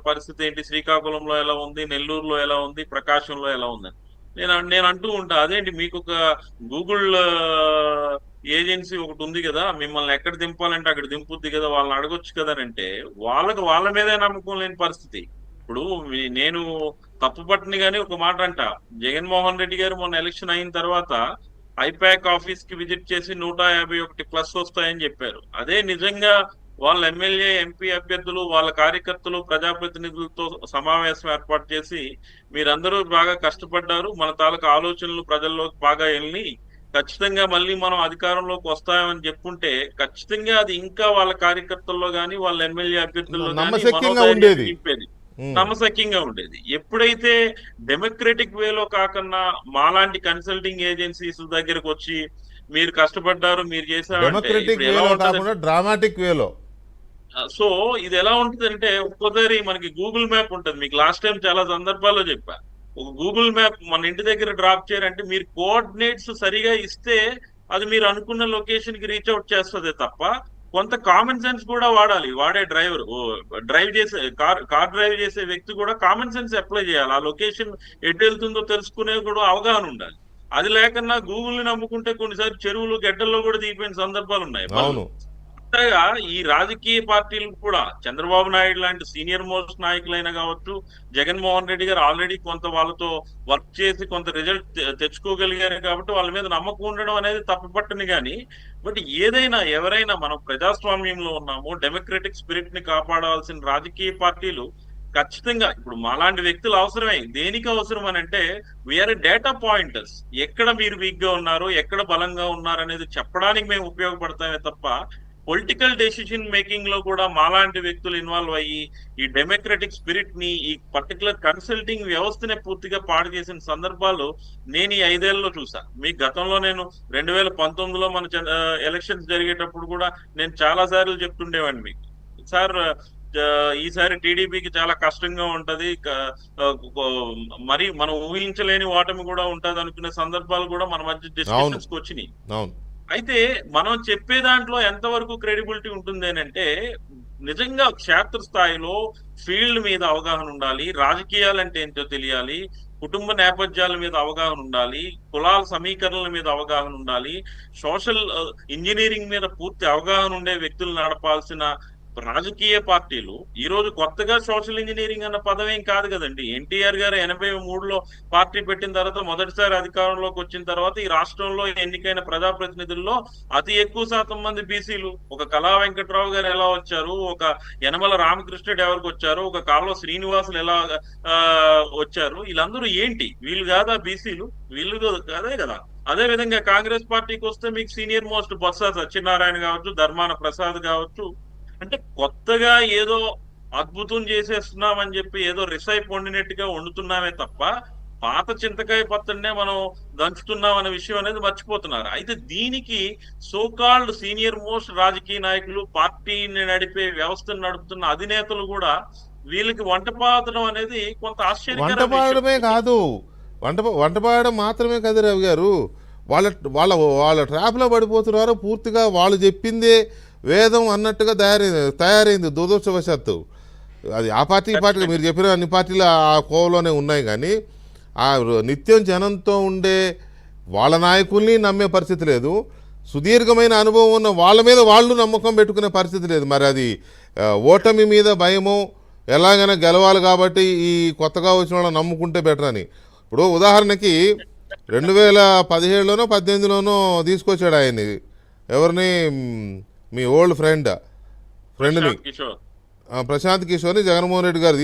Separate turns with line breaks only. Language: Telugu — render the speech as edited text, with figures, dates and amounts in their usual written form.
పరిస్థితి ఏంటి, శ్రీకాకుళంలో ఎలా ఉంది, నెల్లూరులో ఎలా ఉంది, ప్రకాశంలో ఎలా ఉందని నేను అంటూ ఉంటా. అదేంటి మీకు ఒక గూగుల్ ఏజెన్సీ ఒకటి ఉంది కదా, మిమ్మల్ని ఎక్కడ దింపాలంటే అక్కడ దింపుద్ది కదా, వాళ్ళని అడగొచ్చు కదా అంటే వాళ్ళ మీదే నమ్మకం లేని పరిస్థితి. ఇప్పుడు నేను తప్పు పట్టని గానీ ఒక మాట అంట, జగన్మోహన్ రెడ్డి గారు మొన్న ఎలక్షన్ అయిన తర్వాత ఐపాక్ ఆఫీస్ కి విజిట్ చేసి 151+ వస్తాయని చెప్పారు. అదే నిజంగా వాళ్ళ ఎమ్మెల్యే ఎంపీ అభ్యర్థులు వాళ్ళ కార్యకర్తలు ప్రజాప్రతినిధులతో సమావేశం ఏర్పాటు చేసి మీరందరూ బాగా కష్టపడ్డారు, మన తాలూకు ఆలోచనలు ప్రజల్లోకి బాగా వెళ్ళి ఖచ్చితంగా మళ్ళీ మనం అధికారంలోకి వస్తామని చెప్పుంటే ఖచ్చితంగా అది ఇంకా వాళ్ళ కార్యకర్తల్లో గాని వాళ్ళ ఎమ్మెల్యే అభ్యర్థుల్లో గాని
నమ్మశక్యంగా
మనోధైర్యం
ఉండేది.
నింపేది, నమ్మశక్యంగా ఉండేది. ఎప్పుడైతే డెమోక్రటిక్ వేలో కాకుండా మాలాంటి కన్సల్టింగ్ ఏజెన్సీస్ దగ్గరకు వచ్చి మీరు కష్టపడ్డారు, మీరు చేశారంటే
డెమోక్రటిక్
ఇప్పుడు ఎలా
వేలో
ఉంటది?
కాకుండా డ్రామాటిక్ వేలో.
సో ఇది ఎలా ఉంటుంది అంటే ఒక్కోసారి మనకి గూగుల్ మ్యాప్ ఉంటుంది. మీకు లాస్ట్ టైం చాలా సందర్భాల్లో చెప్పా, ఒక గూగుల్ మ్యాప్ మన ఇంటి దగ్గర డ్రాప్ చేయాలంటే మీరు కోఆర్డినేట్స్ సరిగా ఇస్తే అది మీరు అనుకున్న లొకేషన్ కి రీచ్ అవుట్ చేస్తుంది తప్ప కొంత కామన్ సెన్స్ కూడా వాడాలి. వాడే డ్రైవర్, డ్రైవ్ చేసే కార్ డ్రైవ్ చేసే వ్యక్తి కూడా కామన్ సెన్స్ అప్లై చేయాలి. ఆ లొకేషన్ ఎటు వెళ్తుందో తెలుసుకునే కూడా అవగాహన ఉండాలి. అది లేకన్నా గూగుల్ ని నమ్ముకుంటే కొన్నిసార్లు చెరువులు గడ్డల్లో కూడా దిగిపోయిన సందర్భాలు ఉన్నాయి.
అవును.
కొత్తగా ఈ రాజకీయ పార్టీలు కూడా చంద్రబాబు నాయుడు లాంటి సీనియర్ మోస్ట్ నాయకులైనా కావచ్చు, జగన్మోహన్ రెడ్డి గారు ఆల్రెడీ కొంత వాళ్ళతో వర్క్ చేసి కొంత రిజల్ట్ తెచ్చుకోగలిగారు కాబట్టి వాళ్ళ మీద నమ్మకం ఉండడం అనేది తప్పుపట్టని కానీ, బట్ ఏదైనా ఎవరైనా మనం ప్రజాస్వామ్యంలో ఉన్నాము, డెమోక్రటిక్ స్పిరిట్ ని కాపాడాల్సిన రాజకీయ పార్టీలు ఖచ్చితంగా ఇప్పుడు మాలాంటి వ్యక్తులు అవసరమే. దేనికి అవసరం అని అంటే వీఆర్ డేటా పాయింటర్స్. ఎక్కడ మీరు వీక్ గా ఉన్నారు, ఎక్కడ బలంగా ఉన్నారు అనేది చెప్పడానికి మేము ఉపయోగపడతామే తప్ప పొలిటికల్ డెసిషన్ మేకింగ్ లో కూడా మాలాంటి వ్యక్తులు ఇన్వాల్వ్ అయ్యి ఈ డెమోక్రటిక్ స్పిరిట్ ని, ఈ పర్టికులర్ కన్సల్టింగ్ వ్యవస్థనే పూర్తిగా పాడు చేసిన సందర్భాలు నేను ఈ 5 ఏళ్లలో చూసా. మీ గతంలో నేను 2019లో మన ఎలక్షన్స్ జరిగేటప్పుడు కూడా నేను చాలా సార్లు చెప్తుండేవాడిని మీకు, సార్ ఈసారి టీడీపీకి చాలా కష్టంగా ఉంటది, మరి మనం ఊహించలేని ఓటమి కూడా ఉంటది అనుకునే సందర్భాలు కూడా మన మధ్య డిస్కషన్స్ కి వచ్చినాయి. అయితే మనం చెప్పే దాంట్లో ఎంతవరకు క్రెడిబిలిటీ ఉంటుంది అని అంటే నిజంగా క్షేత్ర స్థాయిలో ఫీల్డ్ మీద అవగాహన ఉండాలి, రాజకీయాలు అంటే ఏంటో తెలియాలి, కుటుంబ నేపథ్యాల మీద అవగాహన ఉండాలి, కులాల సమీకరణల మీద అవగాహన ఉండాలి, సోషల్ ఇంజనీరింగ్ మీద పూర్తి అవగాహన ఉండే వ్యక్తులు నడపాల్సిన రాజకీయ పార్టీలు ఈ రోజు కొత్తగా సోషల్ ఇంజనీరింగ్ అన్న పదం కాదు కదండి. ఎన్టీఆర్ గారు 83లో పార్టీ పెట్టిన తర్వాత మొదటిసారి అధికారంలోకి వచ్చిన తర్వాత ఈ రాష్ట్రంలో ఎన్నికైన ప్రజాప్రతినిధుల్లో అతి ఎక్కువ శాతం మంది బీసీలు. ఒక కళా వెంకట్రావు గారు ఎలా వచ్చారు, ఒక యనమల రామకృష్ణుడు ఎవరికి వచ్చారు, ఒక కాలువ శ్రీనివాసులు ఎలా వచ్చారు, వీళ్ళందరూ ఏంటి, వీళ్ళు కాదా బీసీలు? వీళ్ళు అదే కదా. అదే విధంగా కాంగ్రెస్ పార్టీకి వస్తే మీకు సీనియర్ మోస్ట్ బొత్స సత్యనారాయణ కావచ్చు, ధర్మాన ప్రసాద్ కావచ్చు, అంటే కొత్తగా ఏదో అద్భుతం చేసేస్తున్నామని చెప్పి ఏదో రిసై పొందినట్టుగా వండుతున్నామే తప్ప పాత చింతకాయ పచ్చడినే మనం దంచుతున్నాం అనే విషయం అనేది మర్చిపోతున్నారు. అయితే దీనికి సోకాల్డ్ సీనియర్ మోస్ట్ రాజకీయ నాయకులు, పార్టీని నడిపే వ్యవస్థను నడుపుతున్న అధినేతలు కూడా వీళ్ళకి వంటపాడడం అనేది కొంత
వంటపాడమే కాదు, వంటపాడడం మాత్రమే కాదు రవి గారు, వాళ్ళ వాళ్ళ వాళ్ళ ట్రాప్లో పడిపోతున్నారు. పూర్తిగా వాళ్ళు చెప్పిందే వేదం అన్నట్టుగా తయారైంది దురదృష్టవశాత్తు. అది ఆ పార్టీ మీరు చెప్పిన అన్ని పార్టీలు ఆ కోవలోనే ఉన్నాయి. కానీ ఆ నిత్యం జనంతో ఉండే వాళ్ళ నాయకుల్ని నమ్మే పరిస్థితి లేదు, సుదీర్ఘమైన అనుభవం ఉన్న వాళ్ళ మీద వాళ్ళు నమ్మకం పెట్టుకునే పరిస్థితి లేదు. మరి అది ఓటమి మీద భయమో, ఎలాగైనా గెలవాలి కాబట్టి ఈ కొత్తగా వచ్చిన వాళ్ళని నమ్ముకుంటే బెటర్ అని. ఇప్పుడు ఉదాహరణకి 2017లోనో 18లోనో తీసుకొచ్చాడు ఆయన్ని, ఎవరిని, మీ ఓల్డ్ ఫ్రెండ్ని, ప్రశాంత్ కిషోర్ని జగన్మోహన్ రెడ్డి గారు